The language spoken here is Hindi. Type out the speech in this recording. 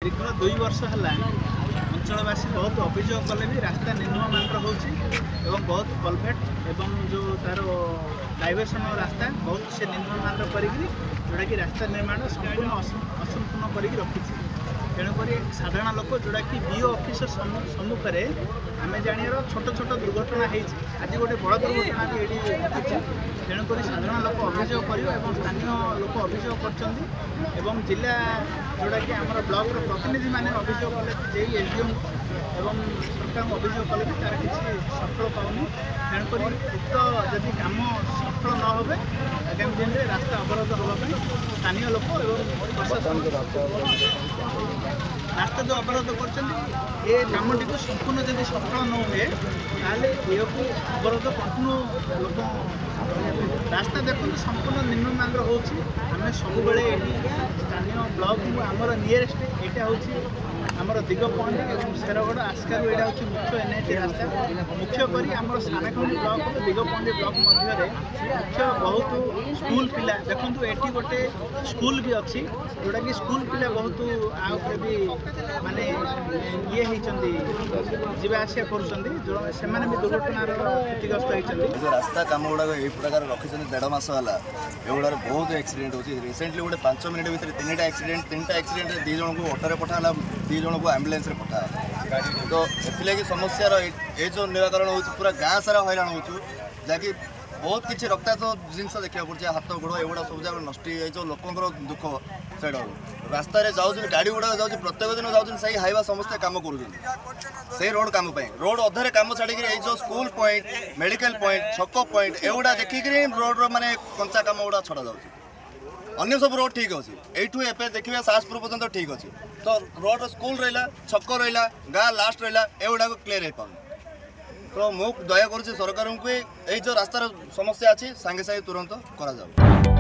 दीर्घ 2 वर्ष है अंचलवासी बहुत अभियोग कले भी रास्ता निर्माण होची बहुत कलभेट एवं जो तार डाइवर्सन रास्ता बहुत से निर्माण जोटा कि रास्ता निर्माण संपूर्ण असंपूर्ण कर रखी तेणुक साधारण लोक जोटा कि बीओ ऑफिस सम्मुख में आम जानियर छोट छोट दुर्घटना आज गोटे बड़ दुर्घटना भी ये घटी तेणुक साधारण लोक अभियोग कर स्थानीय लोक अभियोग कर जिला जोटा कि आम ब्लॉक प्रतिनिधि मैंने अभियोग कले जे एसडीओ एवं सरकार अभियोग कले भी तार किसी सफल पाऊनी तेणुक उक्त जदि काम सफल न हो आगामी दिन में रास्ता अवरोध होगा स्थानीय लोक रास्ता जो अवरोध कर कामटी को संपूर्ण जब सफल न हुए ये अवरोध कंटिन्यू लोक रास्ता देखो संपूर्ण निर्माण होमें सब स्थानीय ब्लॉक आमर नियरेस्ट यहाँ हूँ आमर दिगपंडी और शेरगढ़ आस्कारू यहाँ हूँ मुख्य एनएच रास्ता मुख्य करी आमर सानाखंडी ब्लॉक और दिगपंडी ब्लॉक मध्य मुख्य बहुत स्कूल पिला देखो ये गोटे स्कूल भी अच्छी जोटा कि स्कूल पिला बहुत आउे भी माने ये जावा आसिया कर दुर्घटनार क्षतिग्रस्त होती रास्ता कम गुड़ा यही प्रकार रखी 1.5 मास है एगुड़ा बहुत एक्सीडेंट होती रिसेंटली गोटे 5 मिनट भितर 3टा एक्सीडेंट 2 जन को ऑटो पठाला 2 जन को एम्बुलेंस पठा तो एथि समस्या ये जो निराकरण हो पूरा गाँ सारा हैरान हो जहाँकि बहुत किसी रक्ताक्त जिनस देखा पड़े हाथ गोड़ एगुड़ा सब जगह नष्ट हो लोकर दुख से रास्ता जाऊँ गाड़ी गुड़ा जाऊँ प्रत्येक दिन जाऊँ सही हाइवा समस्ते कम कर रोड कम रोड अधे कम छाड़ी जो स्कूल पॉइंट मेडिकल पॉइंट छक पॉइंट एगुड़ा देखिक रोड माने कंचा कम गुड़ा छड़ा जाऊँ अन्य सब रोड ठीक अच्छे यू एवं देखिए सासपुर पर्यटन ठीक अच्छे तो रोड स्कूल रहा छक रहा गाँ लास्ट रहा एगुड़ा क्लीयर हो पाऊँ तो मुझे दया कर सरकार को जो रास्तार समस्या अच्छी सांगे सांगे तुरंत करा जाऊ।